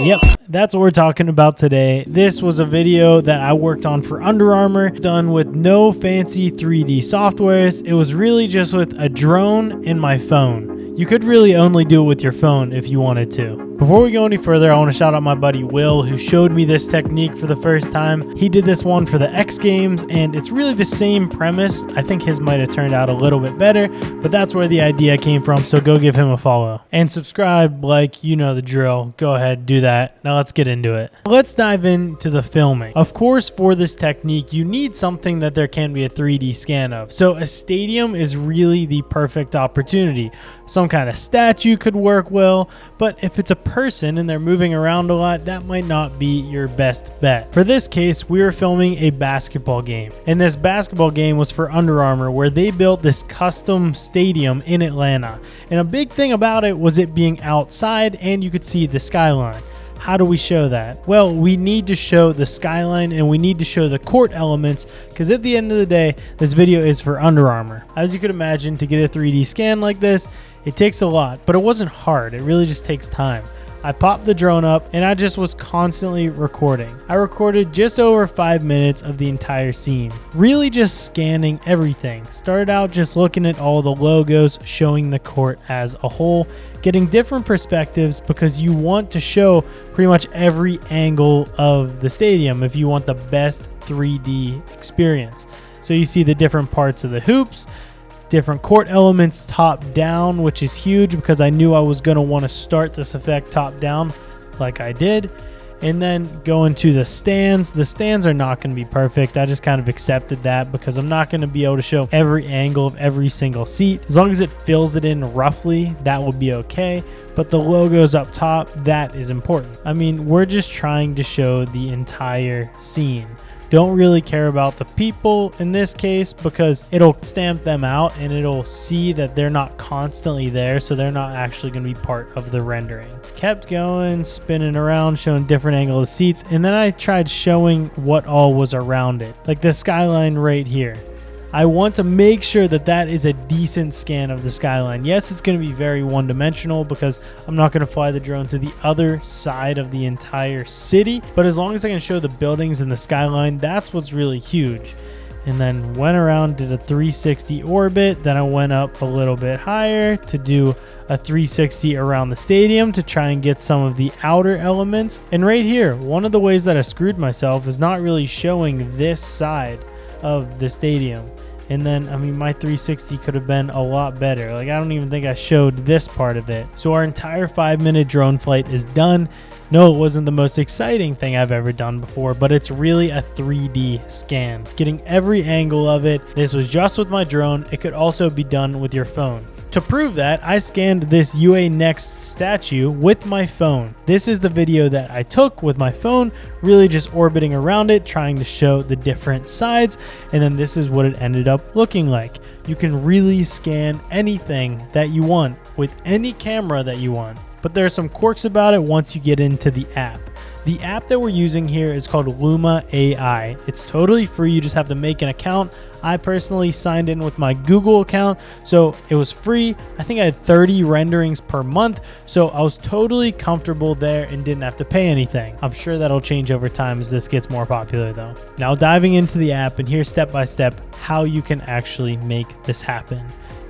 Yep, that's what we're talking about today. This was a video that I worked on for Under Armour, done with no fancy 3D softwares. It was really just with a drone and my phone. You could really only do it with your phone if you wanted to. Before we go any further, I want to shout out my buddy Will, who showed me this technique for the first time. He did this one for the X Games, and it's really the same premise. I think his might have turned out a little bit better, but that's where the idea came from, so go give him a follow. And subscribe, like, you know the drill. Go ahead, do that. Now let's get into it. Let's dive into the filming. Of course, for this technique, you need something that there can be a 3D scan of. So a stadium is really the perfect opportunity. Some kind of statue could work well, but if it's a person and they're moving around a lot, that might not be your best bet. For this case, we were filming a basketball game, and this basketball game was for Under Armour, where they built this custom stadium in Atlanta. And a big thing about it was it being outside and you could see the skyline. How do we show that? Well, we need to show the skyline and we need to show the court elements, because at the end of the day, this video is for Under Armour. As you could imagine, to get a 3D scan like this, it takes a lot, but it wasn't hard. It really just takes time. I popped the drone up and I just was constantly recording. I recorded just over 5 minutes of the entire scene, really just scanning everything. Started out just looking at all the logos, showing the court as a whole, getting different perspectives, because you want to show pretty much every angle of the stadium if you want the best 3D experience. So you see the different parts of the hoops, different court elements top down, which is huge because I knew I was going to want to start this effect top down like I did. And then go into the stands. The stands are not going to be perfect. I just kind of accepted that because I'm not going to be able to show every angle of every single seat. As long as it fills it in roughly, that would be okay. But the logos up top, that is important. I mean, we're just trying to show the entire scene. Don't really care about the people in this case because it'll stamp them out and it'll see that they're not constantly there, so they're not actually going to be part of the rendering. Kept going, spinning around, showing different angles of seats, and then I tried showing what all was around it, like the skyline right here. I want to make sure that that is a decent scan of the skyline. Yes, it's going to be very one-dimensional because I'm not going to fly the drone to the other side of the entire city, but as long as I can show the buildings and the skyline, that's what's really huge. And then went around, did a 360 orbit, then I went up a little bit higher to do a 360 around the stadium to try and get some of the outer elements. And right here, one of the ways that I screwed myself is not really showing this side of the stadium. And then, I mean, my 360 could have been a lot better. Like, I don't even think I showed this part of it. So our entire 5-minute drone flight is done. No, it wasn't the most exciting thing I've ever done before, but it's really a 3D scan. Getting every angle of it. This was just with my drone. It could also be done with your phone. To prove that, I scanned this UA Next statue with my phone. This is the video that I took with my phone, really just orbiting around it, trying to show the different sides, and then this is what it ended up looking like. You can really scan anything that you want with any camera that you want, but there are some quirks about it once you get into the app. The app that we're using here is called Luma AI. It's totally free. You just have to make an account. I personally signed in with my Google account, so it was free. I think I had 30 renderings per month, so I was totally comfortable there and didn't have to pay anything. I'm sure that'll change over time as this gets more popular though. Now diving into the app, and here's step by step how you can actually make this happen.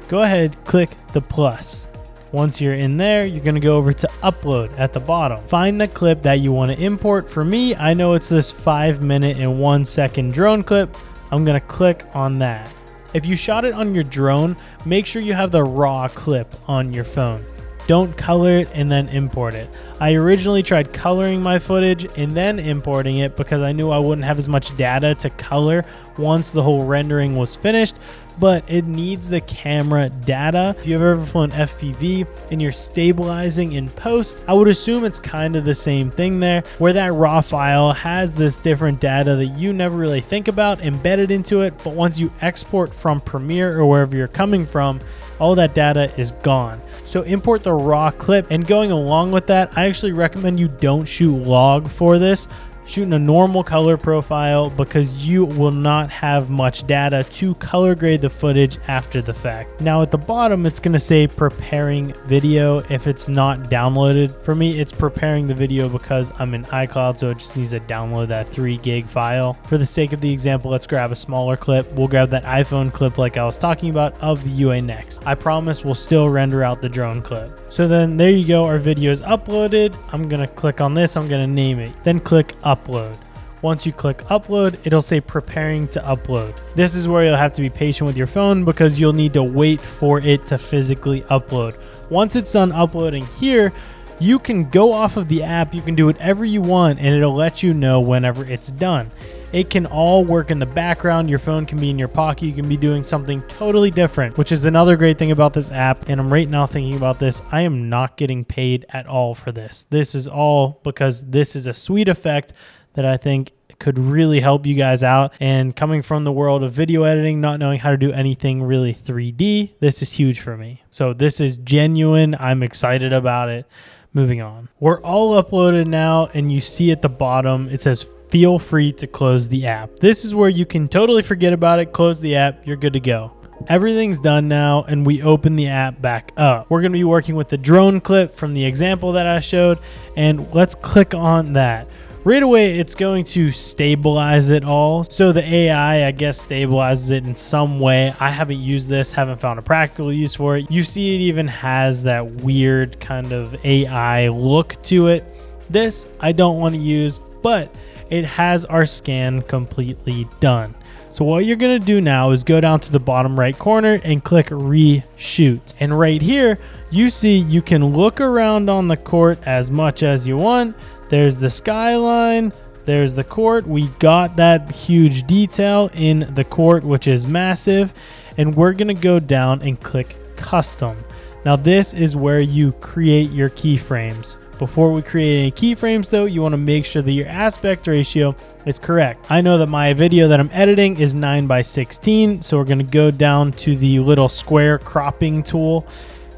Go ahead, click the plus. Once you're in there, you're going to go over to upload at the bottom. Find the clip that you want to import. For me, I know it's this 5-minute and 1-second drone clip. I'm going to click on that. If you shot it on your drone, make sure you have the raw clip on your phone. Don't color it and then import it. I originally tried coloring my footage and then importing it because I knew I wouldn't have as much data to color once the whole rendering was finished, but it needs the camera data. If you've ever flown FPV and you're stabilizing in post, I would assume it's kind of the same thing there, where that raw file has this different data that you never really think about embedded into it, but once you export from Premiere or wherever you're coming from, all that data is gone. So import the raw clip, and going along with that, I actually recommend you don't shoot log for this. shooting a normal color profile because you will not have much data to color grade the footage after the fact. Now at the bottom, it's going to say preparing video if it's not downloaded. For me, it's preparing the video because I'm in iCloud, so it just needs to download that 3 gig file. For the sake of the example, let's grab a smaller clip. We'll grab that iPhone clip like I was talking about of the UA Next. I promise we'll still render out the drone clip. So then there you go, our video is uploaded. I'm going to click on this, I'm going to name it, then click upload. Once you click upload, it'll say preparing to upload. This is where you'll have to be patient with your phone because you'll need to wait for it to physically upload. Once it's done uploading here, you can go off of the app, you can do whatever you want, and it'll let you know whenever it's done. It can all work in the background. Your phone can be in your pocket. You can be doing something totally different, which is another great thing about this app. And I'm right now thinking about this. I am not getting paid at all for this. This is all because this is a sweet effect that I think could really help you guys out. And coming from the world of video editing, not knowing how to do anything really 3D, this is huge for me. So this is genuine. I'm excited about it. Moving on. We're all uploaded now, and you see at the bottom, it says feel free to close the app. This is where you can totally forget about it, close the app, you're good to go. Everything's done now, and we open the app back up. We're going to be working with the drone clip from the example that I showed, and let's click on that. Right away, it's going to stabilize it all. So the AI, I guess, stabilizes it in some way. I haven't used this, haven't found a practical use for it. You see it even has that weird kind of AI look to it. This I don't want to use, but it has our scan completely done. So what you're going to do now is go down to the bottom right corner and click reshoot. And right here, you see you can look around on the court as much as you want. There's the skyline, there's the court. We got that huge detail in the court, which is massive. And we're going to go down and click custom. Now this is where you create your keyframes. Before we create any keyframes though, you want to make sure that your aspect ratio is correct. I know that my video that I'm editing is 9:16, so we're going to go down to the little square cropping tool,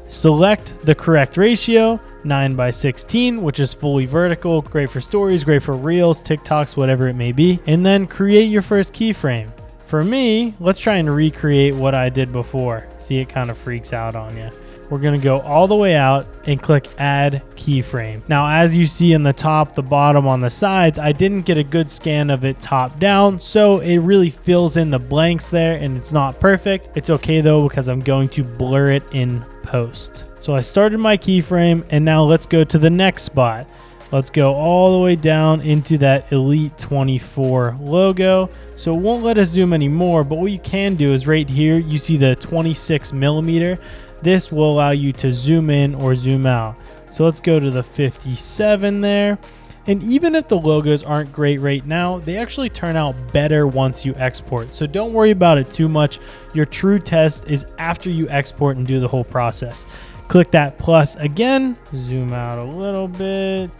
select the correct ratio, 9:16, which is fully vertical, great for stories, great for reels, TikToks, whatever it may be, and then create your first keyframe. For me, let's try and recreate what I did before. See, it kind of freaks out on you. We're going to go all the way out and click add keyframe. Now, as you see in the top, the bottom, on the sides, I didn't get a good scan of it top down, so it really fills in the blanks there and it's not perfect. It's okay though, because I'm going to blur it in post. So I started my keyframe, and now let's go to the next spot. Let's go all the way down into that Elite 24 logo. So it won't let us zoom anymore, but what you can do is right here, you see the 26mm. This will allow you to zoom in or zoom out. So let's go to the 57 there. And even if the logos aren't great right now, they actually turn out better once you export. So don't worry about it too much. Your true test is after you export and do the whole process. Click that plus again, zoom out a little bit.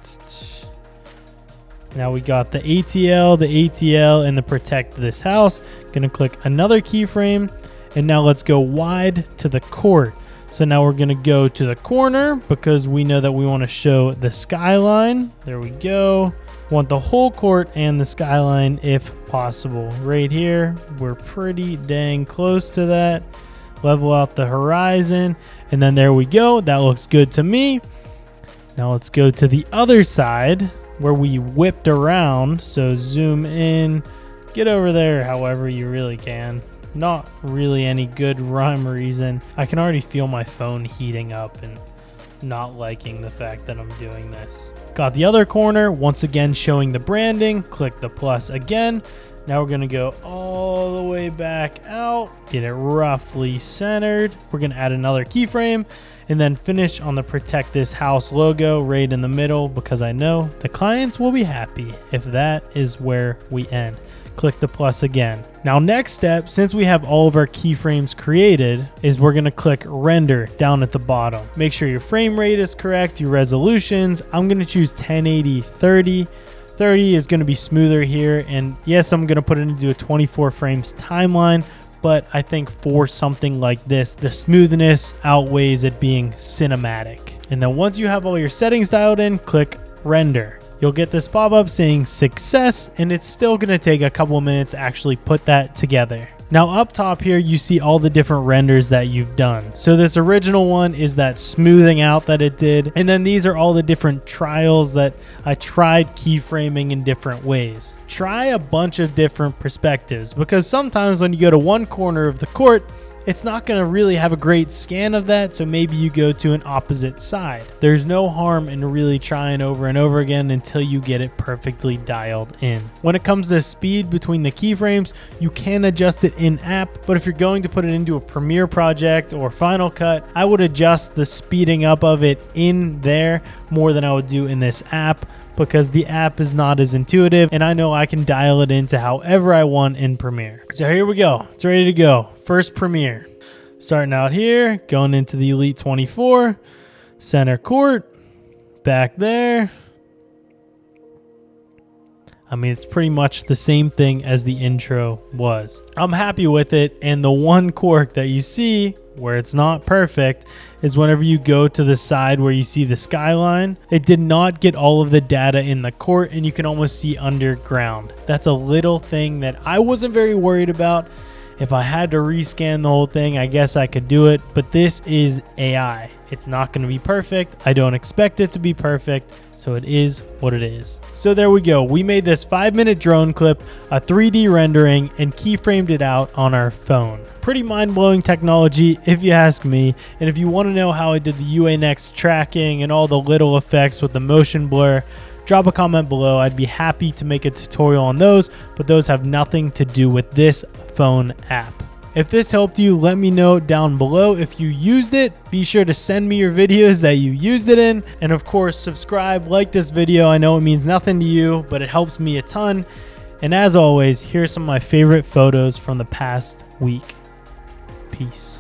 Now we got the ATL, and the protect this house. Gonna click another keyframe, and now let's go wide to the court. So now we're gonna go to the corner because we know that we wanna show the skyline. There we go. Want the whole court and the skyline if possible. Right here, we're pretty dang close to that. Level out the horizon, and then there we go. That looks good to me. Now let's go to the other side where we whipped around. So zoom in, get over there however you really can. Not really any good rhyme or reason. I can already feel my phone heating up and not liking the fact that I'm doing this. Got the other corner, once again showing the branding. Click the plus again. Now we're gonna go all the way back out, get it roughly centered. We're gonna add another keyframe and then finish on the protect this house logo right in the middle, because I know the clients will be happy if that is where we end. Click the plus again. Now next step, since we have all of our keyframes created, is we're gonna click render down at the bottom. Make sure your frame rate is correct, your resolutions. I'm gonna choose 1080/30. 30 is gonna be smoother here, and yes, I'm gonna put it into a 24 frames timeline, but I think for something like this, the smoothness outweighs it being cinematic. And then once you have all your settings dialed in, click render. you'll get this pop-up saying success, and it's still going to take a couple of minutes to actually put that together. Now up top here, you see all the different renders that you've done. So this original one is that smoothing out that it did. And then these are all the different trials that I tried keyframing in different ways. Try a bunch of different perspectives, because sometimes when you go to one corner of the court, it's not going to really have a great scan of that, so maybe you go to an opposite side. There's no harm in really trying over and over again until you get it perfectly dialed in. When it comes to speed between the keyframes, you can adjust it in app, but if you're going to put it into a Premiere project or Final Cut, I would adjust the speeding up of it in there more than I would do in this app, because the app is not as intuitive, and I know I can dial it into however I want in Premiere. So here we go. It's ready to go. First Premiere. Starting out here, going into the Elite 24, center court, back there. I mean, it's pretty much the same thing as the intro was. I'm happy with it, and the one quirk that you see where it's not perfect is whenever you go to the side where you see the skyline, it did not get all of the data in the court, and you can almost see underground. That's a little thing that I wasn't very worried about. If I had to rescan the whole thing, I guess I could do it, but this is AI. It's not going to be perfect. I don't expect it to be perfect, so it is what it is. So there we go. We made this 5-minute drone clip, a 3D rendering, and keyframed it out on our phone. Pretty mind-blowing technology if you ask me, and if you want to know how I did the UA Next tracking and all the little effects with the motion blur, drop a comment below. I'd be happy to make a tutorial on those, but those have nothing to do with this phone app. If this helped you, let me know down below. If you used it, be sure to send me your videos that you used it in. And of course, subscribe, like this video. I know it means nothing to you, but it helps me a ton. And as always, here's some of my favorite photos from the past week. Peace.